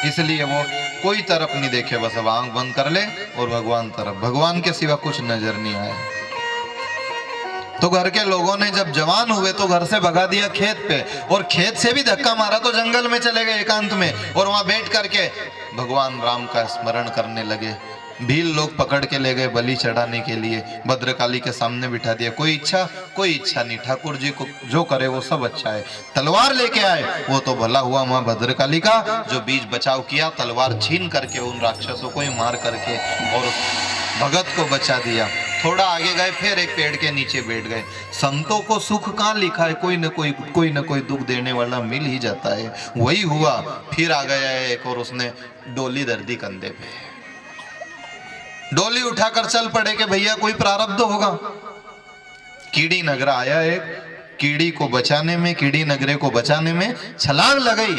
इसलिए वो कोई तरफ नहीं देखे, बस अब आंख बंद कर ले और भगवान तरफ, भगवान के सिवा कुछ नजर नहीं आया। तो घर के लोगों ने जब जवान हुए तो घर से भगा दिया खेत पे, और खेत से भी धक्का मारा तो जंगल में चले गए एकांत में, और वहां बैठ करके भगवान राम का स्मरण करने लगे। भील लोग पकड़ के ले गए बलि चढ़ाने के लिए, भद्रकाली के सामने बिठा दिया। कोई इच्छा नहीं, ठाकुर जी को जो करे वो सब अच्छा है। तलवार लेके आए, वो तो भला हुआ मां भद्रकाली का जो बीच बचाव किया, तलवार छीन करके उन राक्षसों को ही मार करके और भगत को बचा दिया। थोड़ा आगे गए, फिर एक पेड़ के नीचे बैठ गए। संतों को सुख कहाँ लिखा है, कोई न कोई दुख देने वाला मिल ही जाता है। वही हुआ। फिर आ गया एक और उसने डोली दर दी कंधे पे, डोली उठाकर चल पड़े कि भैया कोई प्रारब्ध होगा। कीड़ी नगरा आया, एक कीड़ी को बचाने में, कीड़ी नगरे को बचाने में छलांग लगाई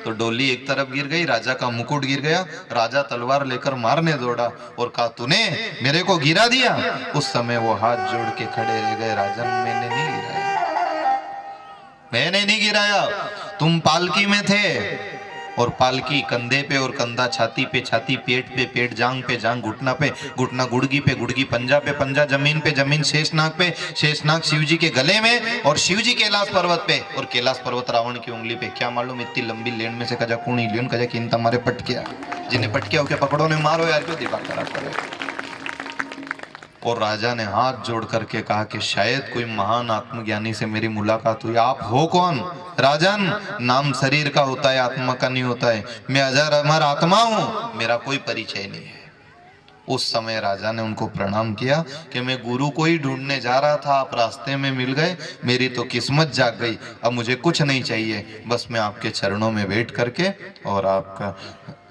तो डोली एक तरफ गिर गई, राजा का मुकुट गिर गया। राजा तलवार लेकर मारने दौड़ा और कहा तूने मेरे को गिरा दिया। उस समय वो हाथ जोड़ के खड़े रह गए, राजन मैंने नहीं गिराया, मैंने नहीं गिराया, तुम पालकी में थे और पालकी कंधे पे और कंधा छाती पे छाती, पेट पे पेट, जांग पे जांग, घुटना पे घुटना, गुड़गी पे गुड़गी, पंजा पे पंजा, जमीन पे जमीन, शेषनाग पे शेषनाग शिव जी के गले में, और शिव जी कैलाश पर्वत पे, और कैलाश पर्वत रावण की उंगली पे। क्या मालूम इतनी लंबी लेन में से कजा कूणी लियन कजा किन तुम्हारे पटकिया, जिन्हें पटकिया होके पकड़ो ने मारो यार, क्यों दिमाग खराब करे। और राजा ने हाथ जोड़ करके कहा कि शायद कोई महान आत्मज्ञानी से मेरी मुलाकात हुई। आप हो कौन? राजन, नाम शरीर का होता है, आत्मा का नहीं होता है। मैं अजर अमर आत्मा हूं, मेरा कोई परिचय नहीं है। उस समय राजा ने उनको प्रणाम किया कि मैं गुरु को ही ढूंढने जा रहा था, आप रास्ते में मिल गए, मेरी तो किस्मत जाग गई। अब मुझे कुछ नहीं चाहिए, बस मैं आपके चरणों में बैठ करके और आपका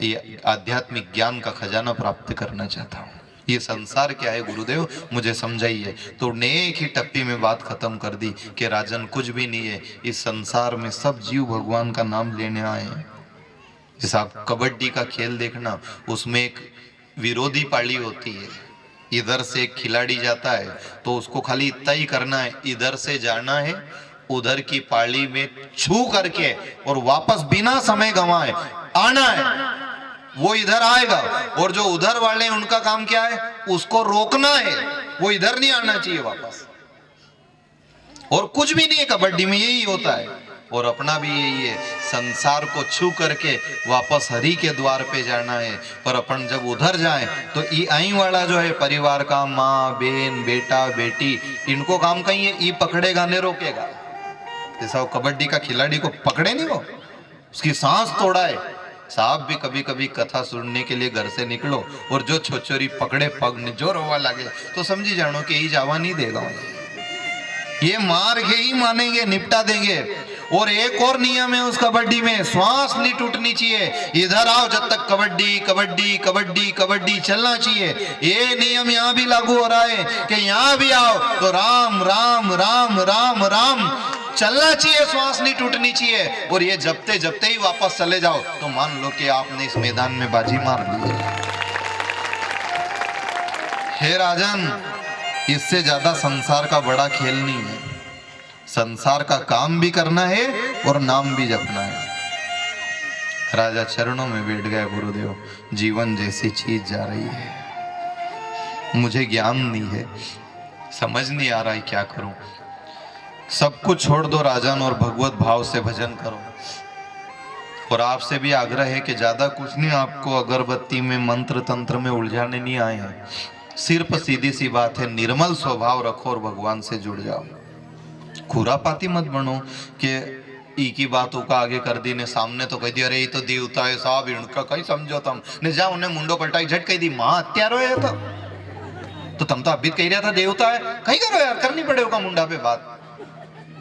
ये आध्यात्मिक ज्ञान का खजाना प्राप्त करना चाहता हूँ। ये संसार क्या है गुरुदेव, मुझे समझाइए। तो ने एक ही टप्पी में बात खत्म कर दी कि राजन कुछ भी नहीं है, इस संसार में सब जीव भगवान का नाम लेने आए हैं। जैसे आप कबड्डी का खेल देखना, उसमें एक विरोधी पाली होती है, इधर से एक खिलाड़ी जाता है तो उसको खाली इतना ही करना है, इधर से जाना है, उधर की पाली में छू करके और वापस बिना समय गंवाए आना है। वो इधर आएगा, और जो उधर वाले उनका काम क्या है, उसको रोकना है, वो इधर नहीं आना चाहिए वापस। और कुछ भी नहीं है कबड्डी में, यही होता है। और अपना भी यही है, संसार को छू करके वापस हरि के द्वार पे जाना है। पर अपन जब उधर जाए तो ये आई वाला जो है परिवार का, माँ बेन बेटा बेटी, इनको काम कहीं है, ये पकड़ेगा नहीं रोकेगा। जैसा वो कबड्डी का खिलाड़ी को पकड़े नहीं, वो उसकी सांस तोड़ा है। साहब भी कभी कभी कथा सुनने के लिए घर से निकलो और जो छोचोरी पकड़े पग ने जो रोवा लगे तो समझी जानो कि यही जावा नहीं देगा, ये मार के ही मानेंगे, निपटा देंगे। और एक और नियम है उस कबड्डी में, श्वास नहीं टूटनी चाहिए। इधर आओ जब तक कबड्डी कबड्डी कबड्डी कबड्डी चलना चाहिए। ये नियम यहाँ भी लागू हो रहा है कि यहाँ भी आओ तो राम राम राम राम राम चलना चाहिए, श्वास नहीं टूटनी चाहिए। और ये जपते जपते ही वापस चले जाओ तो मान लो कि आपने इस मैदान में बाजी मार ली। हे राजन, इससे ज्यादा संसार का बड़ा खेल नहीं है। संसार का काम भी करना है और नाम भी जपना है। राजा चरणों में बैठ गया, गुरुदेव जीवन जैसी चीज जा रही है, मुझे ज्ञान नहीं है, समझ नहीं आ रहा है क्या करूं। सब कुछ छोड़ दो राजन और भगवत भाव से भजन करो। और आपसे भी आग्रह है कि ज्यादा कुछ नहीं, आपको अगरबत्ती में मंत्र तंत्र में उलझाने नहीं आए हैं। सिर्फ सीधी सी बात है, निर्मल स्वभाव रखो और भगवान से जुड़ जाओ। खुरापाती मत बनो कि ई की बातों का आगे कर दी ने, सामने तो कह दिया अरे ये तो देवता है साहब, इनका कहीं समझो तुम ने, जाओ उन्हें मुंडो पलटाई झट कह दी मां हत्यारो है तो तुम तो अभी कह रहा था देवता है, कहीं करो यार, करनी पड़ेगा मुंडा पे बात।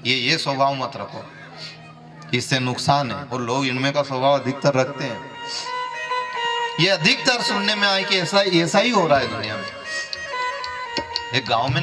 ये स्वभाव मत रखो, इससे नुकसान है। और लोग इनमें का स्वभाव अधिकतर रखते हैं। ये अधिकतर सुनने में आए कि ऐसा ही हो रहा है दुनिया में। एक गांव में